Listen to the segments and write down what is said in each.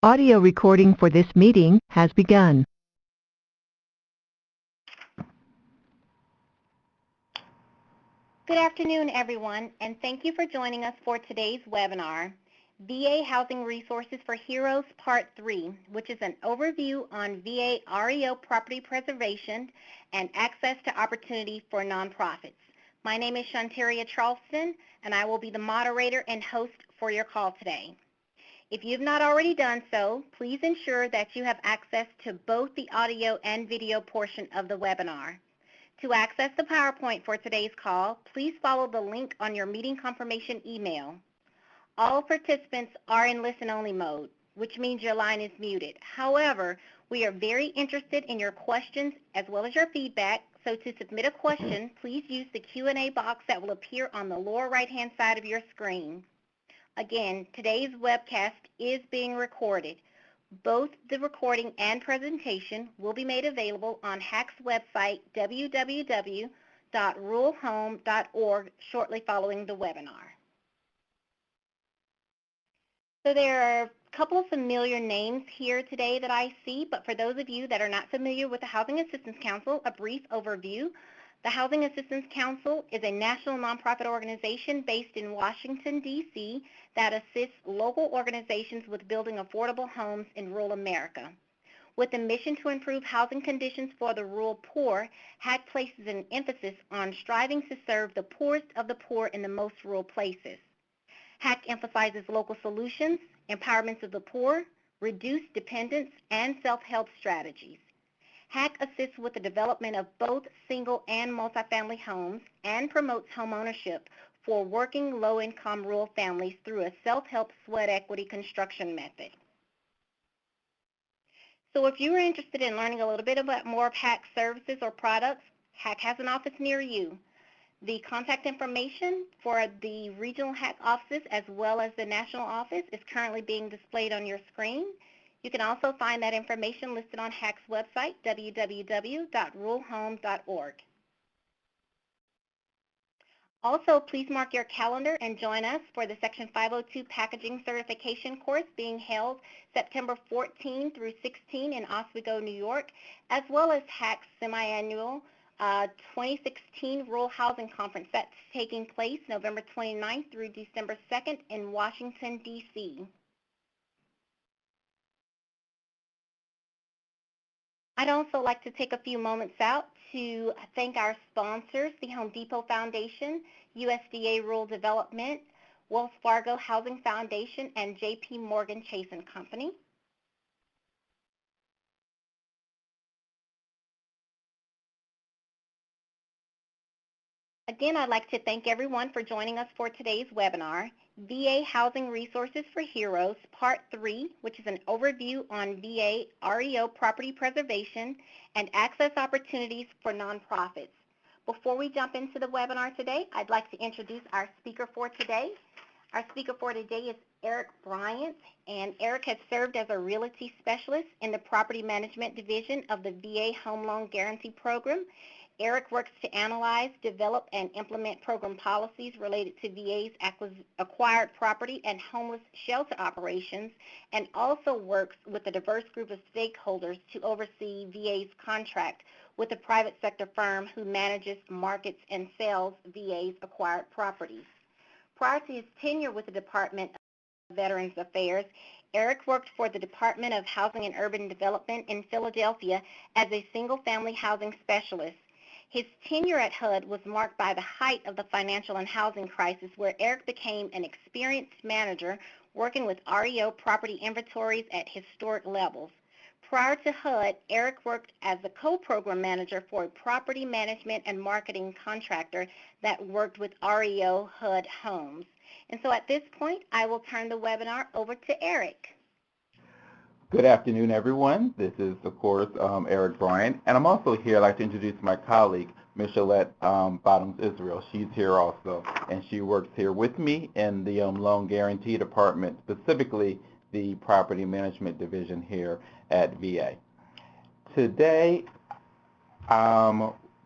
Audio recording for this meeting has begun. Good afternoon, everyone, and thank you for joining us for today's webinar, VA Housing Resources for Heroes Part 3, which is an overview on VA REO property preservation and access to opportunity for nonprofits. My name is Shantaria Charleston, and I will be the moderator and host for your call today. If you have not already done so, please ensure that you have access to both the audio and video portion of the webinar. To access the PowerPoint for today's call, please follow the link on your meeting confirmation email. All participants are in listen-only mode, which means your line is muted. However, we are very interested in your questions as well as your feedback, so to submit a question, please use the Q&A box that will appear on the lower right-hand side of your screen. Again, today's webcast is being recorded. Both the recording and presentation will be made available on HAC's website, www.ruralhome.org, shortly following the webinar. So there are a couple of familiar names here today that I see, but for those of you that are not familiar with the Housing Assistance Council, a brief overview. The Housing Assistance Council is a national nonprofit organization based in Washington, D.C. that assists local organizations with building affordable homes in rural America. With a mission to improve housing conditions for the rural poor, HAC places an emphasis on striving to serve the poorest of the poor in the most rural places. HAC emphasizes local solutions, empowerment of the poor, reduced dependence, and self-help strategies. HAC assists with the development of both single and multifamily homes and promotes homeownership for working low-income rural families through a self-help sweat equity construction method. So if you are interested in learning a little bit about more of HAC's services or products, HAC has an office near you. The contact information for the regional HAC offices as well as the national office is currently being displayed on your screen. You can also find that information listed on HAC's website, www.ruralhome.org. Also, please mark your calendar and join us for the Section 502 Packaging Certification course being held September 14 through 16 in Oswego, New York, as well as HAC's semi-annual 2016 Rural Housing Conference that's taking place November 29th through December 2nd in Washington, D.C. I'd also like to take a few moments out to thank our sponsors, the Home Depot Foundation, USDA Rural Development, Wells Fargo Housing Foundation, and J.P. Morgan Chase & Company. Again, I'd like to thank everyone for joining us for today's webinar, VA Housing Resources for Heroes, Part 3, which is an overview on VA REO property preservation and access opportunities for nonprofits. Before we jump into the webinar today, I'd like to introduce our speaker for today. Our speaker for today is Eric Bryant, and Eric has served as a realty specialist in the Property Management Division of the VA Home Loan Guarantee Program. Eric works to analyze, develop, and implement program policies related to VA's acquired property and homeless shelter operations, and also works with a diverse group of stakeholders to oversee VA's contract with a private sector firm who manages, markets, and sells VA's acquired properties. Prior to his tenure with the Department of Veterans Affairs, Eric worked for the Department of Housing and Urban Development in Philadelphia as a single-family housing specialist. His tenure at HUD was marked by the height of the financial and housing crisis, where Eric became an experienced manager working with REO property inventories at historic levels. Prior to HUD, Eric worked as the co-program manager for a property management and marketing contractor that worked with REO HUD homes. And so at this point, I will turn the webinar over to Eric. Good afternoon, everyone. This is, of course, Eric Bryant, and I'm also here. I'd like to introduce my colleague, Michelette Bottoms Israel. She's here also, and she works here with me in the Loan Guarantee Department, specifically the Property Management Division here at VA. Today,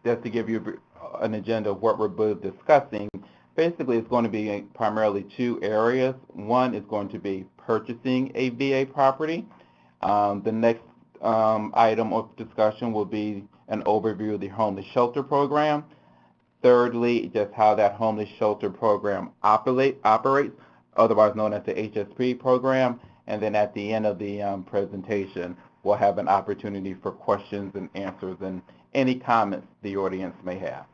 just to give you an agenda of what we're both discussing, basically it's going to be primarily two areas. One is going to be purchasing a VA property. The next item of discussion will be an overview of the homeless shelter program. Thirdly, just how that homeless shelter program operates, otherwise known as the HSP program. And then at the end of the presentation, we'll have an opportunity for questions and answers and any comments the audience may have.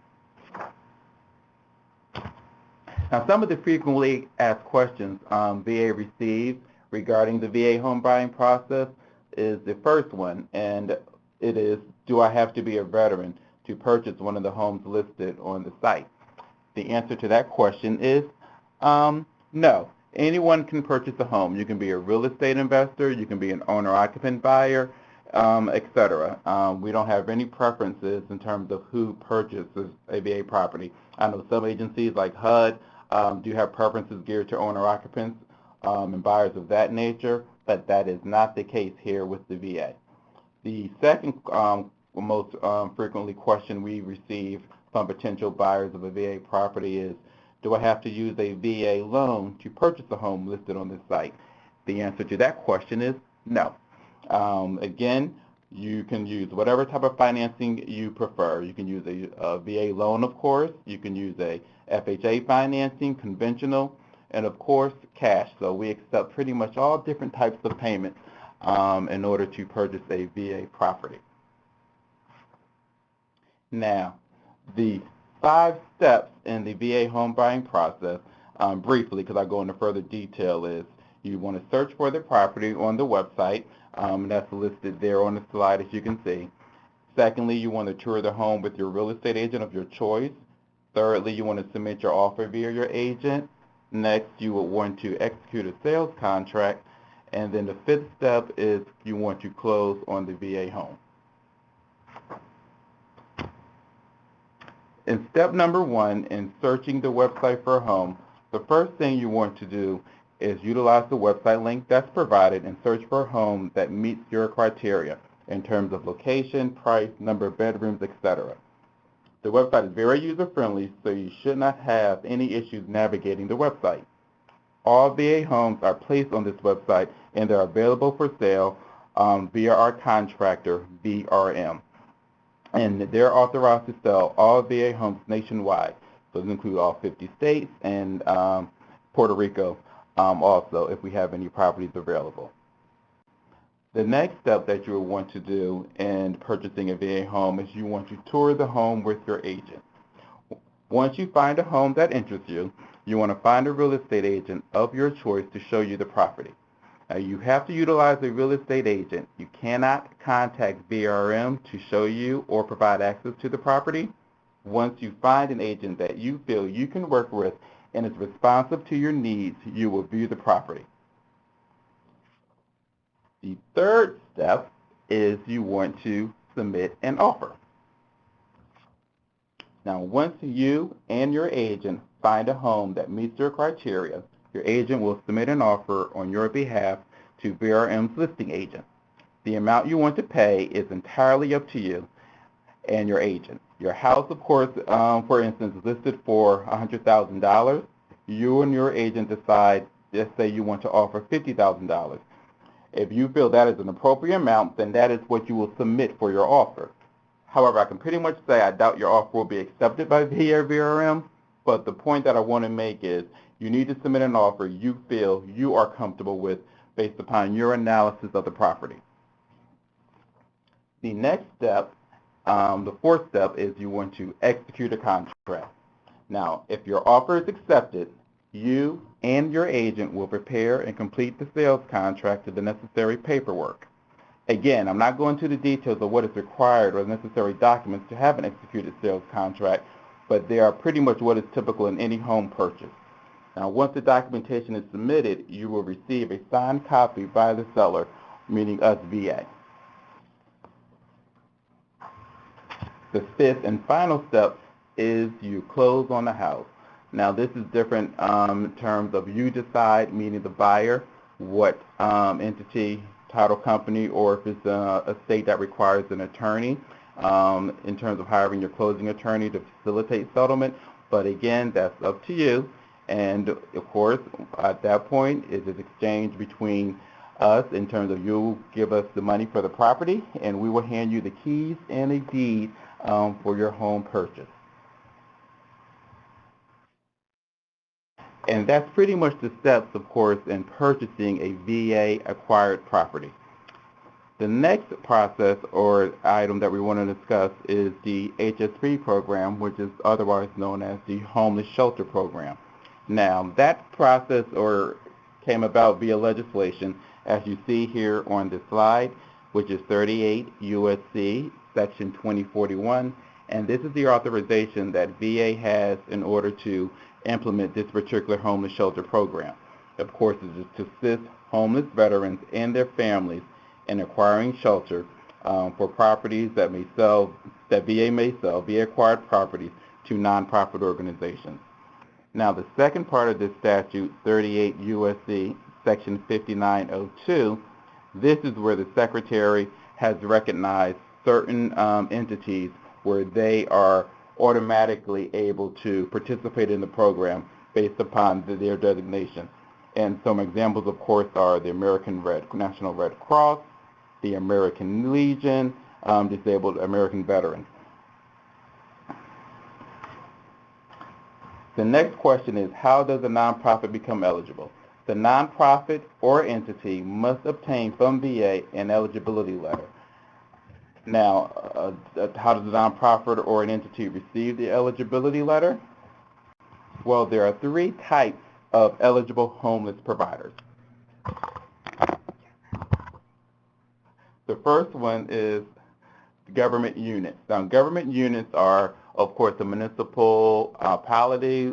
Now, some of the frequently asked questions VA receives regarding the VA home buying process is the first one, and it is, do I have to be a veteran to purchase one of the homes listed on the site? The answer to that question is no. Anyone can purchase a home. You can be a real estate investor, you can be an owner-occupant buyer, etc. We don't have any preferences in terms of who purchases a VA property. I know some agencies like HUD do have preferences geared to owner-occupants and buyers of that nature, but that is not the case here with the VA. The second most frequently question we receive from potential buyers of a VA property is, do I have to use a VA loan to purchase a home listed on this site? The answer to that question is no. Again, you can use whatever type of financing you prefer. You can use a VA loan, of course. You can use a FHA financing, conventional, and of course, cash. So we accept pretty much all different types of payments in order to purchase a VA property. Now, the 5 steps in the VA home buying process, briefly, because I go into further detail, is you want to search for the property on the website. That's listed there on the slide, as you can see. Secondly, you want to tour the home with your real estate agent of your choice. Thirdly, you want to submit your offer via your agent. Next, you will want to execute a sales contract. And then the 5th step is you want to close on the VA home. In step number 1, in searching the website for a home, the first thing you want to do is utilize the website link that's provided and search for a home that meets your criteria in terms of location, price, number of bedrooms, etc. The website is very user-friendly, so you should not have any issues navigating the website. All VA homes are placed on this website, and they're available for sale via our contractor, VRM. And they're authorized to sell all VA homes nationwide. So this includes all 50 states and Puerto Rico also, if we have any properties available. The next step that you will want to do in purchasing a VA home is you want to tour the home with your agent. Once you find a home that interests you, you want to find a real estate agent of your choice to show you the property. Now, you have to utilize a real estate agent. You cannot contact VRM to show you or provide access to the property. Once you find an agent that you feel you can work with and is responsive to your needs, you will view the property. The 3rd step is you want to submit an offer. Now, once you and your agent find a home that meets your criteria, your agent will submit an offer on your behalf to VRM's listing agent. The amount you want to pay is entirely up to you and your agent. Your house, of course, for instance, is listed for $100,000. You and your agent decide, let's say you want to offer $50,000. If you feel that is an appropriate amount, then that is what you will submit for your offer. However, I can pretty much say I doubt your offer will be accepted by VRM, but the point that I want to make is you need to submit an offer you feel you are comfortable with based upon your analysis of the property. The next step, the 4th step, is you want to execute a contract. Now, if your offer is accepted, you and your agent will prepare and complete the sales contract with the necessary paperwork. Again, I'm not going into the details of what is required or necessary documents to have an executed sales contract, but they are pretty much what is typical in any home purchase. Now, once the documentation is submitted, you will receive a signed copy by the seller, meaning us, VA. The 5th and final step is you close on the house. Now, this is different in terms of you decide, meaning the buyer, what entity, title company, or if it's a state that requires an attorney in terms of hiring your closing attorney to facilitate settlement. But again, that's up to you. And of course, at that point, it is exchanged between us in terms of you give us the money for the property, and we will hand you the keys and a deed for your home purchase. And that's pretty much the steps, of course, in purchasing a VA-acquired property. The next process or item that we want to discuss is the HSP program, which is otherwise known as the Homeless Shelter Program. Now, that process came about via legislation, as you see here on this slide, which is 38 U.S.C. Section 2041, and this is the authorization that VA has in order to implement this particular homeless shelter program. Of course, it is to assist homeless veterans and their families in acquiring shelter for properties that VA may sell, VA-acquired properties, to nonprofit organizations. Now, the second part of this statute, 38 U.S.C. Section 5902, this is where the Secretary has recognized certain entities where they are automatically able to participate in the program based upon their designation. And some examples, of course, are the National Red Cross, the American Legion, Disabled American Veterans. The next question is, how does a nonprofit become eligible? The nonprofit or entity must obtain from VA an eligibility letter. Now, how does a nonprofit or an entity receive the eligibility letter? Well, there are three types of eligible homeless providers. The first one is government units. Now, government units are, of course, the municipality,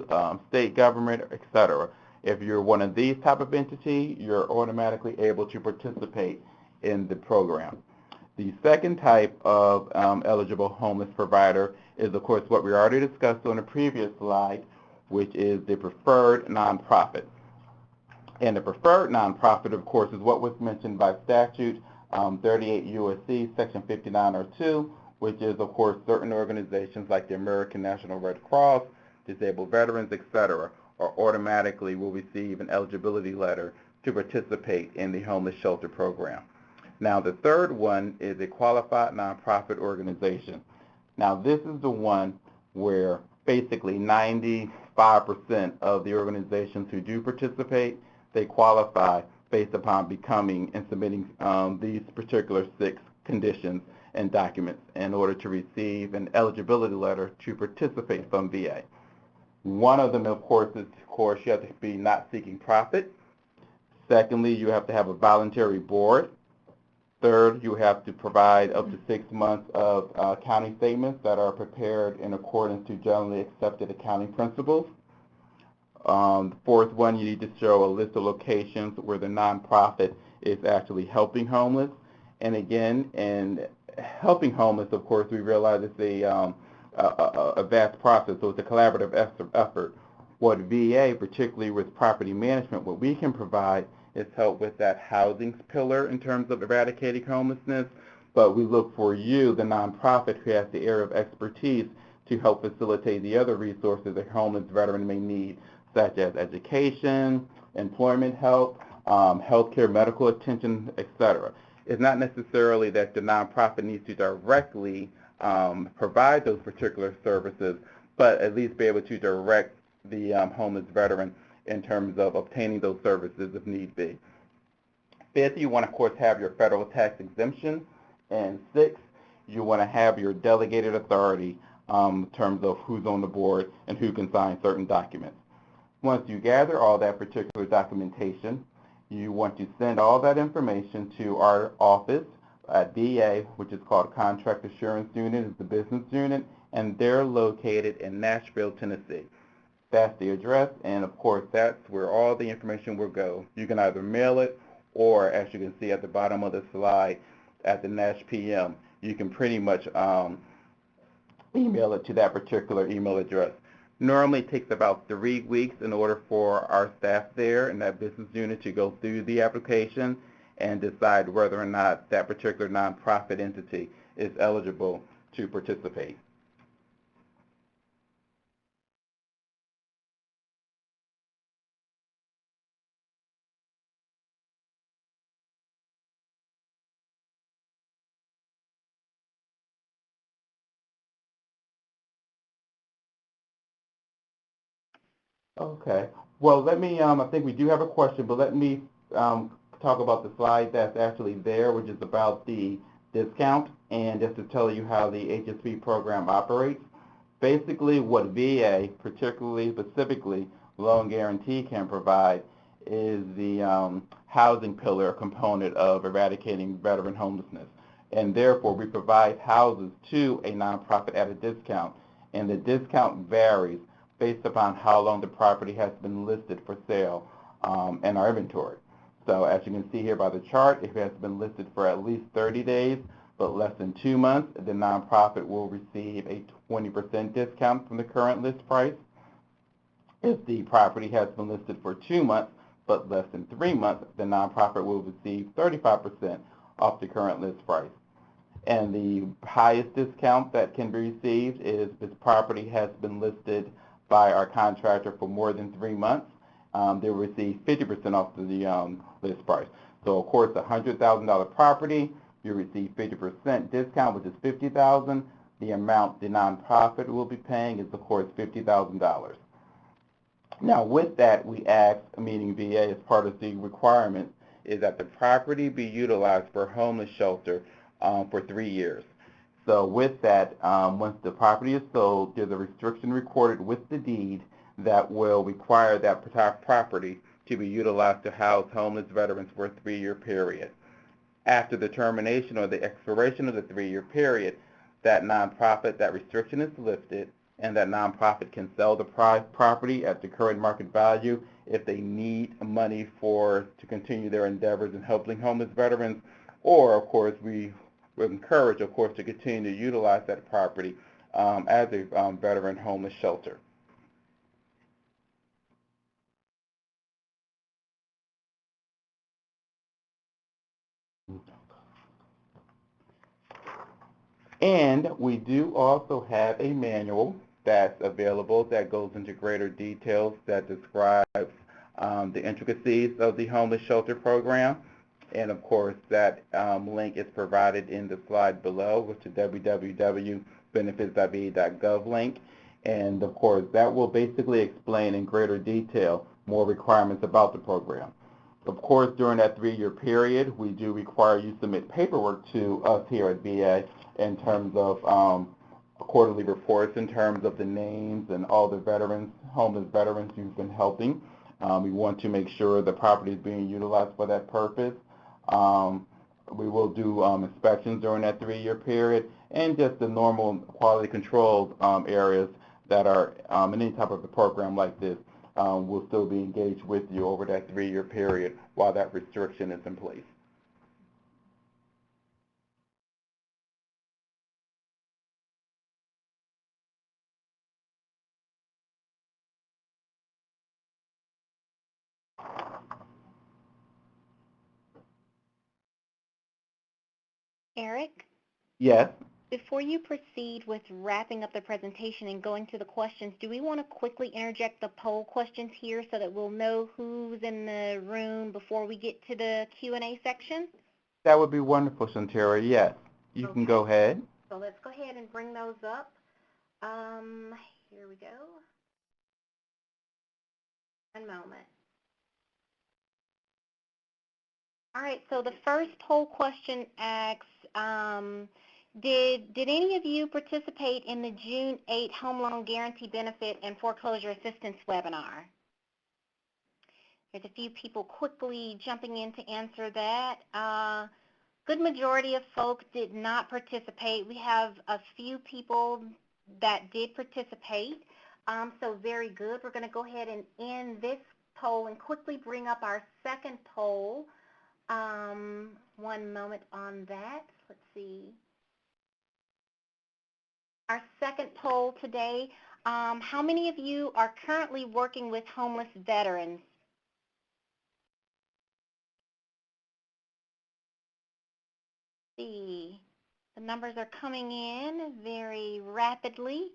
state government, etc. If you're one of these type of entity, you're automatically able to participate in the program. The second type of eligible homeless provider is, of course, what we already discussed on the previous slide, which is the preferred nonprofit. And the preferred nonprofit, of course, is what was mentioned by statute 38 U.S.C. Section 5902, which is, of course, certain organizations like the American National Red Cross, Disabled Veterans, etc., or automatically will receive an eligibility letter to participate in the homeless shelter program. Now, the third one is a qualified nonprofit organization. Now, this is the one where basically 95% of the organizations who do participate, they qualify based upon becoming and submitting these particular 6 conditions and documents in order to receive an eligibility letter to participate from VA. One of them, of course, is you have to be not seeking profit. Secondly, you have to have a voluntary board. Third, you have to provide up to 6 months of accounting statements that are prepared in accordance to generally accepted accounting principles. The fourth one, you need to show a list of locations where the nonprofit is actually helping homeless. And again, in helping homeless, of course, we realize it's a vast process, so it's a collaborative effort. What VA, particularly with property management, what we can provide is help with that housing pillar in terms of eradicating homelessness, but we look for you, the nonprofit, who has the area of expertise to help facilitate the other resources a homeless veteran may need, such as education, employment help, healthcare, medical attention, etc. It's not necessarily that the nonprofit needs to directly provide those particular services, but at least be able to direct the homeless veteran in terms of obtaining those services if need be. Fifth, you want to, of course, have your federal tax exemption. And sixth, you want to have your delegated authority in terms of who's on the board and who can sign certain documents. Once you gather all that particular documentation, you want to send all that information to our office at VA, which is called Contract Assurance Unit, is the business unit, and they're located in Nashville, Tennessee. That's the address, and of course, that's where all the information will go. You can either mail it, or as you can see at the bottom of the slide, at the Nash PM, you can pretty much email it to that particular email address. Normally, it takes about 3 weeks in order for our staff there in that business unit to go through the application and decide whether or not that particular nonprofit entity is eligible to participate. Okay. Well, let me, I think we do have a question, but let me talk about the slide that's actually there, which is about the discount, and just to tell you how the HSP program operates. Basically, what VA, particularly specifically loan guarantee, can provide is the housing pillar component of eradicating veteran homelessness. And therefore, we provide houses to a nonprofit at a discount, and the discount varies based upon how long the property has been listed for sale in our inventory. So as you can see here by the chart, if it has been listed for at least 30 days, but less than 2 months, the nonprofit will receive a 20% discount from the current list price. If the property has been listed for 2 months, but less than 3 months, the nonprofit will receive 35% off the current list price. And the highest discount that can be received is if this property has been listed by our contractor for more than 3 months. They will receive 50% off the list price. So of course, a $100,000 property, you receive 50% discount, which is $50,000. The amount the nonprofit will be paying is of course $50,000. Now with that, we ask, meaning VA, as part of the requirement, is that the property be utilized for homeless shelter for 3 years. So with that, once the property is sold, there's a restriction recorded with the deed that will require that property to be utilized to house homeless veterans for a 3-year period. After the termination or the expiration of the 3-year period, that nonprofit, that restriction is lifted, and that nonprofit can sell the property at the current market value if they need money to continue their endeavors in helping homeless veterans, or of course we would encourage, of course, to continue to utilize that property as a veteran homeless shelter. And we do also have a manual that's available that goes into greater details that describes the intricacies of the homeless shelter program. And of course, that link is provided in the slide below, which is www.benefits.va.gov link. And of course, that will basically explain in greater detail more requirements about the program. Of course, during that 3-year period, we do require you submit paperwork to us here at VA in terms of quarterly reports, in terms of the names and all the veterans, homeless veterans you've been helping. We want to make sure the property is being utilized for that purpose. We will do inspections during that 3-year period, and just the normal quality control areas that are in any type of a program like this will still be engaged with you over that 3-year period while that restriction is in place. Eric? Yes? Before you proceed with wrapping up the presentation and going to the questions, do we want to quickly interject the poll questions here so that we'll know who's in the room before we get to the Q&A section? That would be wonderful, Shantara. Yes, you can go ahead. So let's go ahead and bring those up. Here we go. One moment. All right, so the first poll question asks, did any of you participate in the June 8 Home Loan Guarantee Benefit and Foreclosure Assistance webinar? There's a few people quickly jumping in to answer that. Good majority of folks did not participate. We have a few people that did participate, so very good. We're going to go ahead and end this poll and quickly bring up our second poll. One moment on that. Let's see. Our second poll today, how many of you are currently working with homeless veterans? Let's see. The numbers are coming in very rapidly.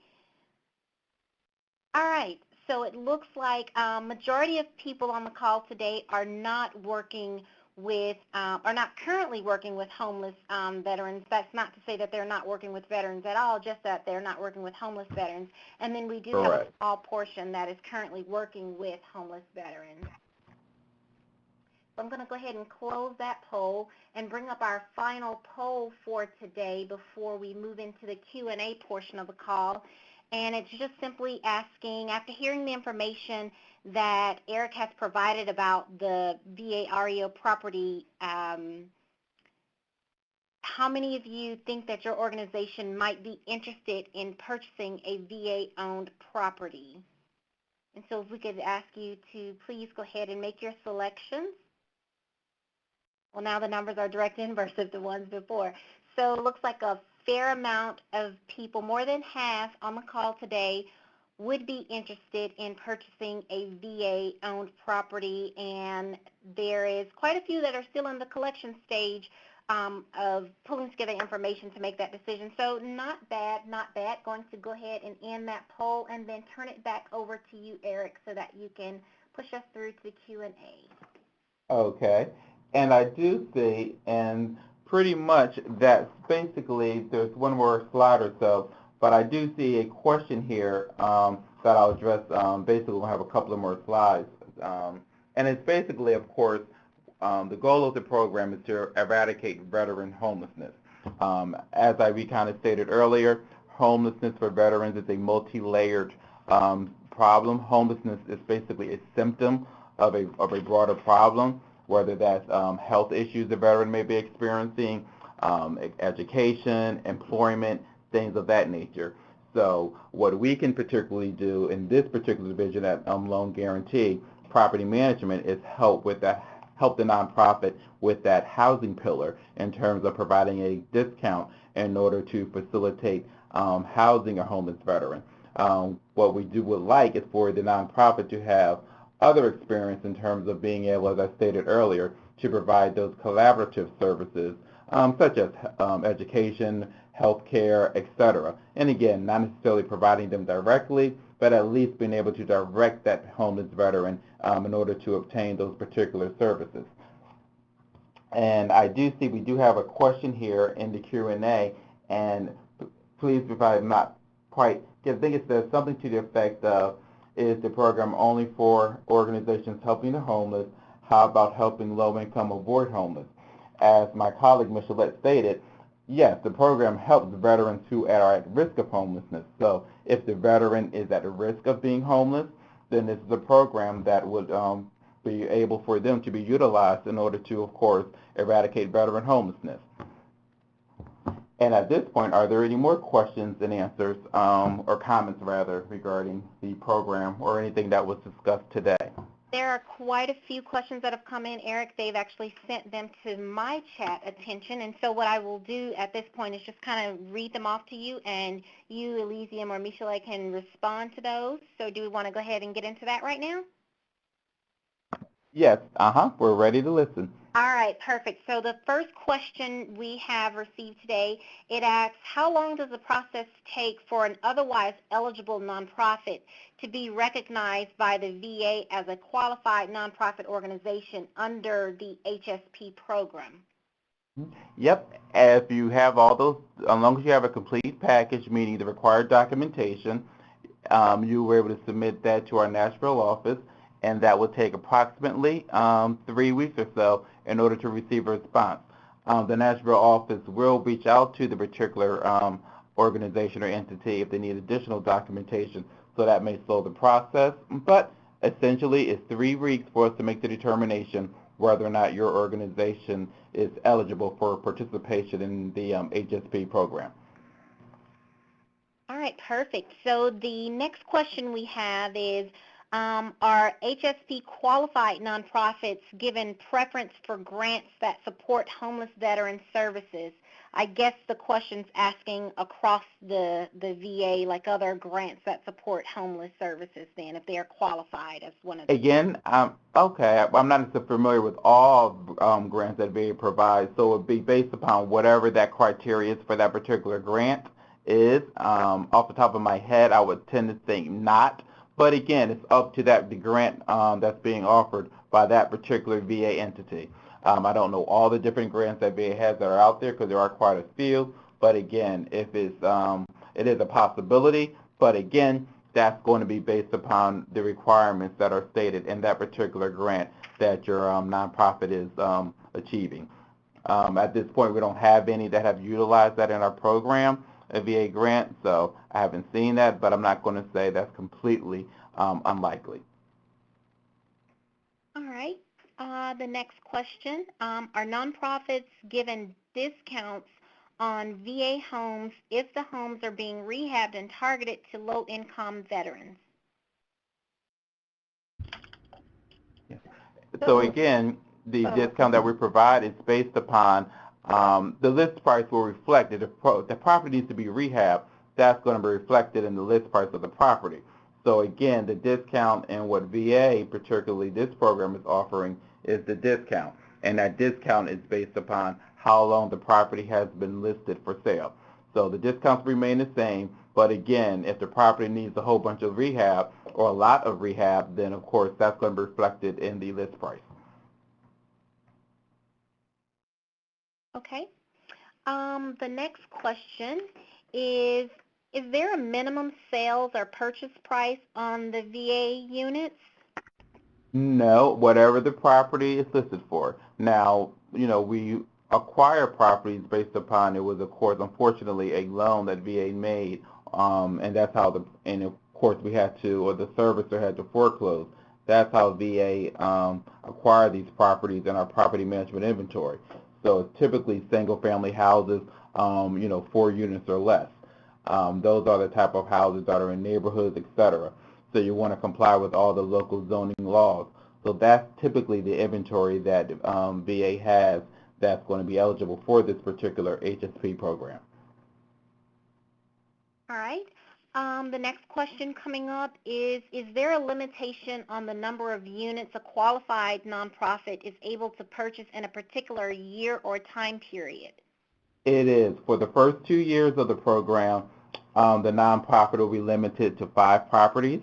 All right, so it looks like majority of people on the call today are not working with, are not currently working with homeless veterans. That's not to say that they're not working with veterans at all, just that they're not working with homeless veterans. And then we do have a small portion that is currently working with homeless veterans. So I'm going to go ahead and close that poll and bring up our final poll for today before we move into the Q&A portion of the call. And it's just simply asking, after hearing the information that Eric has provided about the VA REO property, how many of you think that your organization might be interested in purchasing a VA-owned property? And so if we could ask you to please go ahead and make your selections. Well, now the numbers are direct inverse of the ones before. So it looks like a fair amount of people, more than half on the call today, would be interested in purchasing a VA-owned property, and there is quite a few that are still in the collection stage of pulling together information to make that decision. So not bad, not bad. Going to go ahead and end that poll and then turn it back over to you, Eric, so that you can push us through to the Q&A. Okay. And I do see, and pretty much that's basically, there's one more slide or so, but I do see a question here that I'll address. Basically, we'll have a couple of more slides. And it's basically, of course, the goal of the program is to eradicate veteran homelessness. As we kind of stated earlier, homelessness for veterans is a multi-layered problem. Homelessness is basically a symptom of a broader problem, whether that's health issues the veteran may be experiencing, education, employment, things of that nature. So what we can particularly do in this particular division at Loan Guarantee Property Management is help the nonprofit with that housing pillar in terms of providing a discount in order to facilitate housing a homeless veteran. What we would like is for the nonprofit to have other experience in terms of being able, as I stated earlier, to provide those collaborative services such as education, healthcare, etc. And again, not necessarily providing them directly, but at least being able to direct that homeless veteran in order to obtain those particular services. And I do see we do have a question here in the Q&A, and please, if I'm not quite, I think it says something to the effect of, is the program only for organizations helping the homeless? How about helping low-income avoid homeless? As my colleague Michelle stated, yes, the program helps veterans who are at risk of homelessness. So if the veteran is at risk of being homeless, then this is a program that would be able for them to be utilized in order to, of course, eradicate veteran homelessness. And at this point, are there any more questions and answers, or comments rather, regarding the program or anything that was discussed today? There are quite a few questions that have come in, Eric. They've actually sent them to my chat attention, and so what I will do at this point is just kind of read them off to you, and you, Elysium, or Michelle can respond to those. So do we want to go ahead and get into that right now? Yes, we're ready to listen. All right, perfect. So the first question we have received today, it asks, how long does the process take for an otherwise eligible nonprofit to be recognized by the VA as a qualified nonprofit organization under the HSP program? Yep, if you have all those, as long as you have a complete package, meaning the required documentation, you were able to submit that to our Nashville office, and that will take approximately 3 weeks or so in order to receive a response. The Nashville office will reach out to the particular organization or entity if they need additional documentation, so that may slow the process, but essentially it's 3 weeks for us to make the determination whether or not your organization is eligible for participation in the HSP program. All right, perfect. So the next question we have is, are HSP qualified nonprofits given preference for grants that support homeless veteran services? I guess the question's asking across the VA, like other grants that support homeless services, then, if they are qualified as one of them. Again, okay, I'm not so familiar with all grants that VA provides, so it would be based upon whatever that criteria is for that particular grant is. Off the top of my head, I would tend to think not. But again, it's up to the grant that's being offered by that particular VA entity. I don't know all the different grants that VA has that are out there because there are quite a few, but again, if it's, it is a possibility, but again, that's going to be based upon the requirements that are stated in that particular grant that your nonprofit is achieving. At this point, we don't have any that have utilized that in our program, a VA grant, so I haven't seen that, but I'm not going to say that's completely unlikely. All right. The next question, are nonprofits given discounts on VA homes if the homes are being rehabbed and targeted to low-income veterans? So again, the discount that we provide is based upon the list price will reflect it. If the property needs to be rehabbed, that's going to be reflected in the list price of the property. So again, the discount and what VA, particularly this program, is offering is the discount. And that discount is based upon how long the property has been listed for sale. So the discounts remain the same, but again, if the property needs a whole bunch of rehab or a lot of rehab, then of course that's going to be reflected in the list price. Okay. The next question is there a minimum sales or purchase price on the VA units? No, whatever the property is listed for. Now, you know, we acquire properties based upon, it was of course unfortunately a loan that VA made, and that's how and of course we had to, or the servicer had to foreclose. That's how VA acquired these properties in our property management inventory. So it's typically single family houses, you know, 4 units or less. Those are the type of houses that are in neighborhoods, etc. So you want to comply with all the local zoning laws. So that's typically the inventory that VA has that's going to be eligible for this particular HSP program. All right. The next question coming up is there a limitation on the number of units a qualified nonprofit is able to purchase in a particular year or time period? It is. For the first 2 years of the program, the nonprofit will be limited to 5 properties.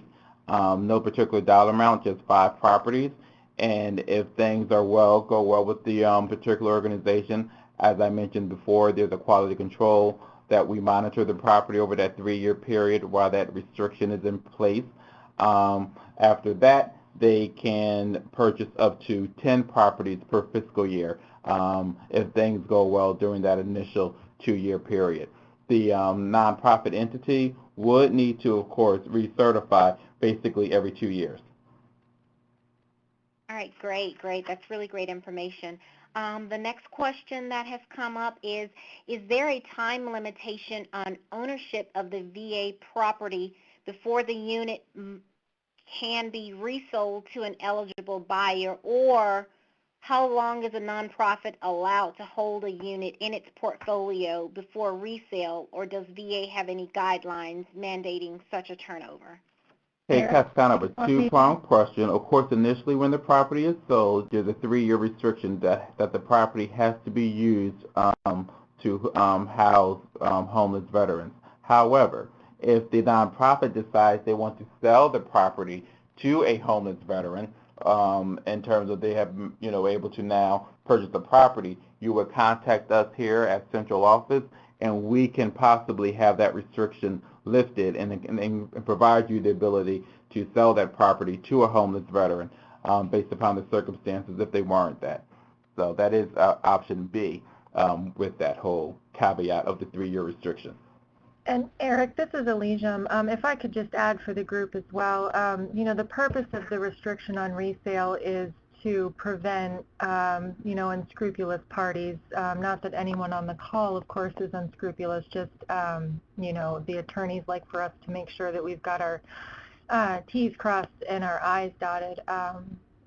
No particular dollar amount, just 5 properties. And if things are go well with the particular organization, as I mentioned before, there's a quality control that we monitor the property over that 3-year period while that restriction is in place. After that, they can purchase up to 10 properties per fiscal year if things go well during that initial 2-year period. The nonprofit entity would need to, of course, recertify basically every 2 years. All right, great. That's really great information. The next question that has come up is there a time limitation on ownership of the VA property before the unit can be resold to an eligible buyer, or how long is a nonprofit allowed to hold a unit in its portfolio before resale, or does VA have any guidelines mandating such a turnover? Okay, that's kind of a two-pronged question. Of course, initially when the property is sold, there's a 3-year restriction that the property has to be used to house homeless veterans. However, if the nonprofit decides they want to sell the property to a homeless veteran, in terms of they have, you know, able to now purchase the property, you would contact us here at Central Office, and we can possibly have that restriction lifted and provide you the ability to sell that property to a homeless veteran based upon the circumstances if they warrant that. So that is option B with that whole caveat of the 3-year restriction. And Eric, this is Elysium. If I could just add for the group as well, you know, the purpose of the restriction on resale is to prevent, you know, unscrupulous parties. Not that anyone on the call, of course, is unscrupulous, just, you know, the attorneys like for us to make sure that we've got our T's crossed and our I's dotted.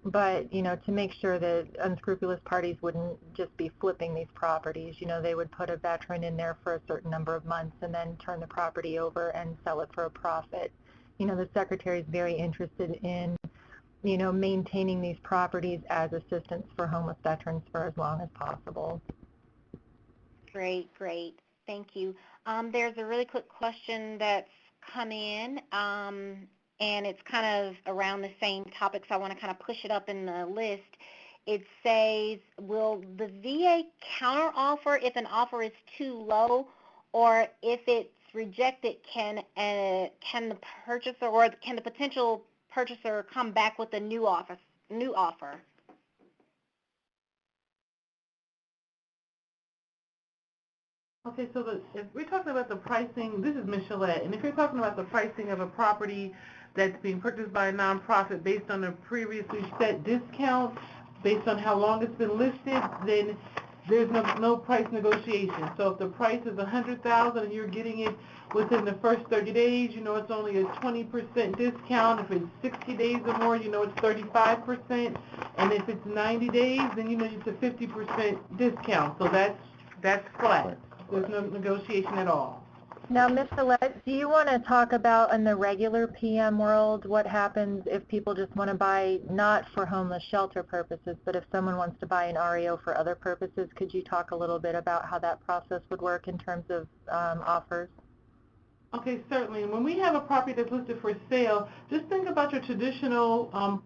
But, you know, to make sure that unscrupulous parties wouldn't just be flipping these properties. You know, they would put a veteran in there for a certain number of months and then turn the property over and sell it for a profit. You know, the Secretary is very interested in, you know, maintaining these properties as assistance for homeless veterans for as long as possible. Great. Thank you. There's a really quick question that's come in. and it's kind of around the same topic, so I want to kind of push it up in the list. It says, will the VA counteroffer if an offer is too low, or if it's rejected, can the purchaser or can the potential purchaser come back with a new offer? Okay, so if we're talking about the pricing, this is Michelette, and if you're talking about the pricing of a property that's being purchased by a nonprofit based on a previously set discount, based on how long it's been listed, then there's no price negotiation. So if the price is $100,000 and you're getting it within the first 30 days, you know it's only a 20% discount. If it's 60 days or more, you know it's 35%. And if it's 90 days, then you know it's a 50% discount. So that's flat. There's no negotiation at all. Now, Ms. Gillette, do you want to talk about in the regular PM world what happens if people just want to buy not for homeless shelter purposes, but if someone wants to buy an REO for other purposes? Could you talk a little bit about how that process would work in terms of offers? Okay, certainly. When we have a property that's listed for sale, just think about your traditional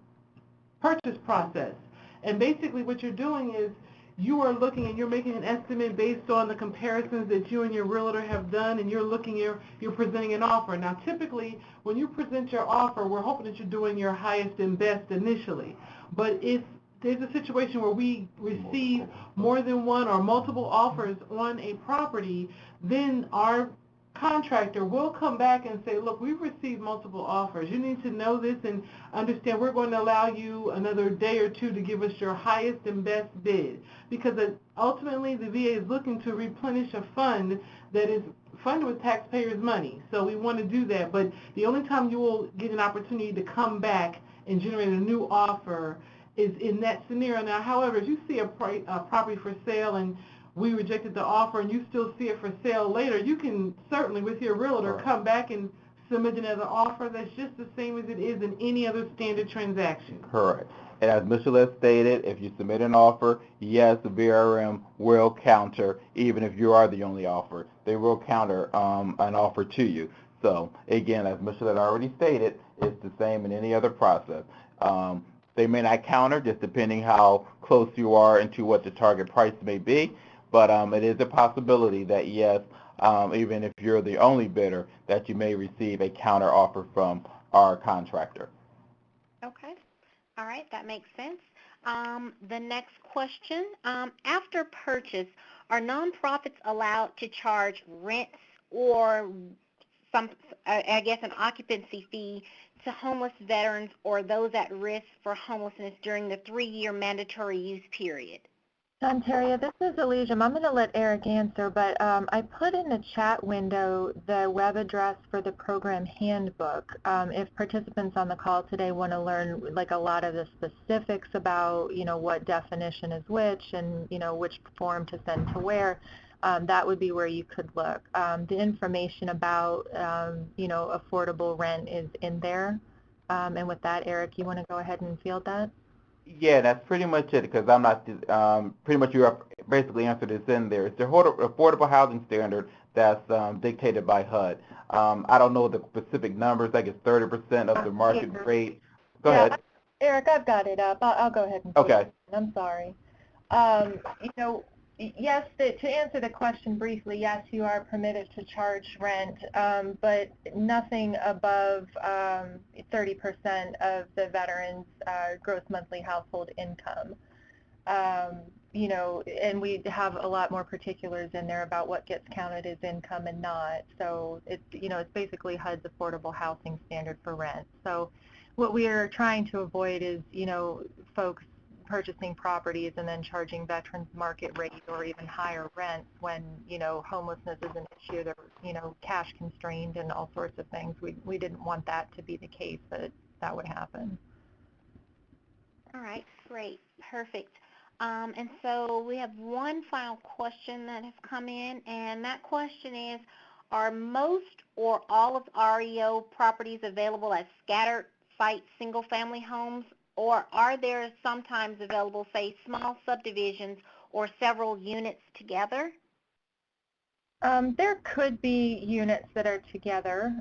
purchase process. And basically what you're doing is you are looking and you're making an estimate based on the comparisons that you and your realtor have done, and you're presenting an offer. Now, typically, when you present your offer, we're hoping that you're doing your highest and best initially. But if there's a situation where we receive more than one or multiple offers on a property, then our contractor will come back and say, look, we've received multiple offers. You need to know this and understand we're going to allow you another day or two to give us your highest and best bid, because ultimately the VA is looking to replenish a fund that is funded with taxpayers' money. So we want to do that, but the only time you will get an opportunity to come back and generate a new offer is in that scenario. Now, however, if you see a property for sale and we rejected the offer and you still see it for sale later, you can certainly, with your realtor, come back and submit another offer that's just the same as it is in any other standard transaction. Correct. And as Mr. Les stated, if you submit an offer, yes, the VRM will counter, even if you are the only offer. They will counter an offer to you. So, again, as Mr. Les already stated, it's the same in any other process. They may not counter, just depending how close you are into what the target price may be. But it is a possibility that, yes, even if you're the only bidder, that you may receive a counter offer from our contractor. Okay. All right, that makes sense. The next question, after purchase, are nonprofits allowed to charge rents or an occupancy fee to homeless veterans or those at risk for homelessness during the 3-year mandatory use period? Ontaria, this is Elysium. I'm going to let Eric answer, but I put in the chat window the web address for the program handbook. If participants on the call today want to learn like a lot of the specifics about, you know, what definition is which and, you know, which form to send to where, that would be where you could look. The information about, you know, affordable rent is in there. And with that, Eric, you want to go ahead and field that? Yeah, that's pretty much it, because I'm not, pretty much you have basically answered this in there. It's the affordable housing standard that's dictated by HUD. I don't know the specific numbers, I guess 30% of the market rate. Go ahead. Eric, I've got it up. I'll go ahead and okay. I'm sorry. You know, yes, to answer the question briefly, yes, you are permitted to charge rent, but nothing above 30% of the veteran's gross monthly household income. You know, and we have a lot more particulars in there about what gets counted as income and not. So it's, you know, it's basically HUD's affordable housing standard for rent. So what we are trying to avoid is, you know, folks purchasing properties and then charging veterans market rate or even higher rents when, you know, homelessness is an issue. They're, you know, cash constrained and all sorts of things. We didn't want that to be the case, but that would happen. All right, great, perfect. And so we have one final question that has come in, and that question is, are most or all of REO properties available as scattered site single-family homes, or are there sometimes available, say, small subdivisions or several units together? There could be units that are together.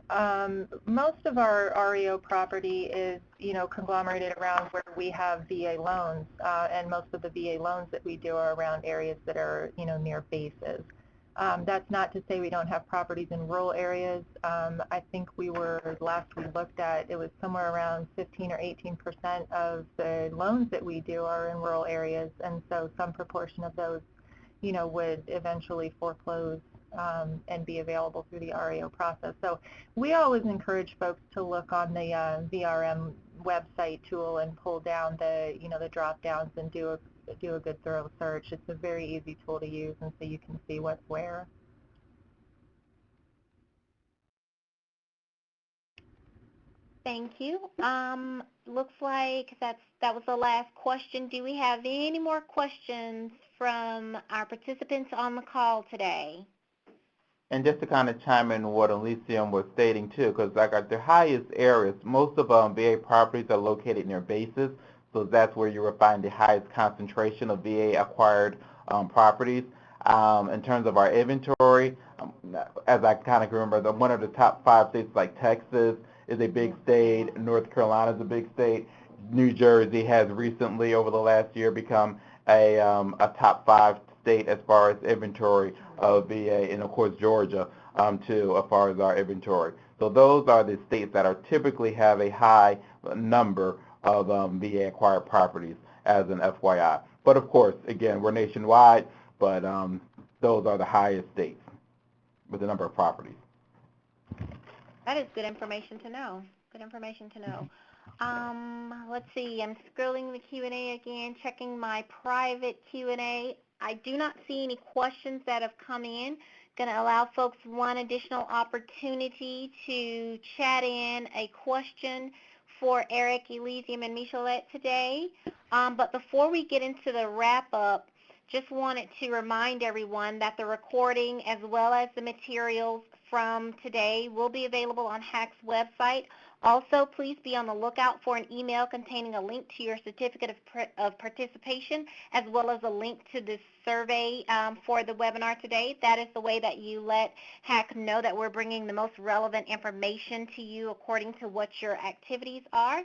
Most of our REO property is, conglomerated around where we have VA loans, and most of the VA loans that we do are around areas that are, near bases. That's not to say we don't have properties in rural areas. I think last we looked at, it was somewhere around 15 or 18% of the loans that we do are in rural areas, and so some proportion of those, would eventually foreclose and be available through the REO process. So we always encourage folks to look on the VRM website tool and pull down the, the drop downs and do a good thorough search. It's a very easy tool to use, and so you can see what's where. Thank you. Looks like that was the last question. Do we have any more questions from our participants on the call today? And just to kind of chime in what Elysium was stating too, because like at the highest areas, most of VA properties are located near bases, so that's where you will find the highest concentration of VA acquired properties. In terms of our inventory, as I kind of remember, one of the top 5 states like Texas is a big state, North Carolina is a big state, New Jersey has recently over the last year become a top 5 state as far as inventory of VA, and of course Georgia too, as far as our inventory. So those are the states that are typically have a high number of VA acquired properties as an FYI. But of course, again, we're nationwide, but those are the highest states with the number of properties. That is good information to know. Good information to know. Let's see, I'm scrolling the Q&A again, checking my private Q&A. I do not see any questions that have come in. Going to allow folks one additional opportunity to chat in a question for Eric, Elysium, and Michelette today. But before we get into the wrap-up, just wanted to remind everyone that the recording as well as the materials from today will be available on HAC's website. Also, please be on the lookout for an email containing a link to your certificate of participation, as well as a link to this survey for the webinar today. That is the way that you let HAC know that we're bringing the most relevant information to you according to what your activities are.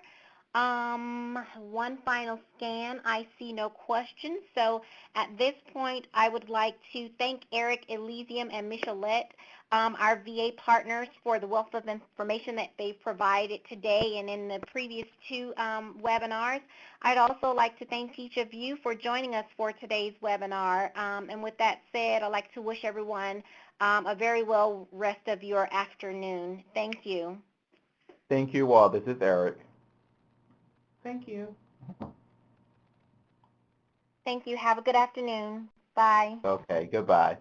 One final scan. I see no questions. So at this point, I would like to thank Eric, Elysium, and Michelette, our VA partners, for the wealth of information that they've provided today and in the previous 2 webinars. I'd also like to thank each of you for joining us for today's webinar. And with that said, I'd like to wish everyone a very well rest of your afternoon. Thank you. Thank you all. This is Eric. Thank you. Thank you. Have a good afternoon. Bye. Okay, goodbye.